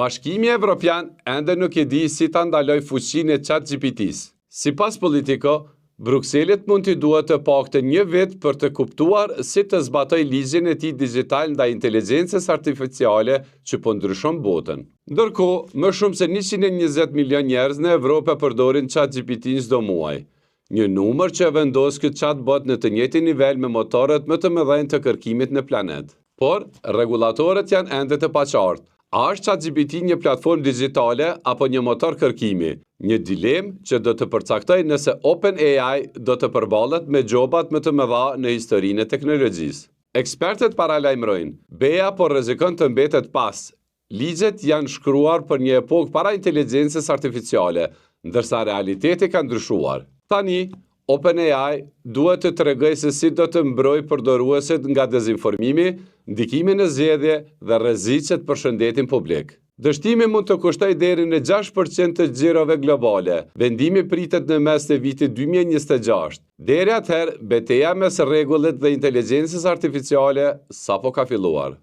Bashkimi Evropian ende nuk e di si ta ndaloj fuqinë e ChatGPT-s. Sipas Politico, Brukselit mund t'i duhet të paktën një vit për të kuptuar si të zbatoj ligjin e tij digital ndaj inteligjencës artificiale që po ndryshon botën. Ndërkohë, më shumë se 120 milion njerëz në Evropë përdorin ChatGPT çdo muaj. Një numër që vendos këtë chatbot në të njëjtin nivel me motorët më të mëdhenj të kërkimit në planet. Por, regulatorët janë ende të paqartë. A është ChatGPT një platformë digjitale apo një motor kërkimi? Një dilemë që do të përcaktoj nëse OpenAI do të përballet me gjobat më të mëdha në historinë e teknologjisë. Ekspertët paralajmërojnë, BEA po rrezikon të mbetet pas. Ligjet janë shkruar për një epokë para inteligjencës artificiale, ndërsa realiteti ka ndryshuar. Tani, OpenAI duhet të tregojë se si do të mbrojë përdoruesit nga dezinformimi, ndikimin në zgjedhje dhe rreziqet për shëndetin publik. Dështimi mund të kushtoj deri në 6% të xhirove globale. Vendimi pritet në mes të vitit 2026. Deri atëherë, betejë mes rregullit dhe inteligjencës artificiale sapo ka filluar.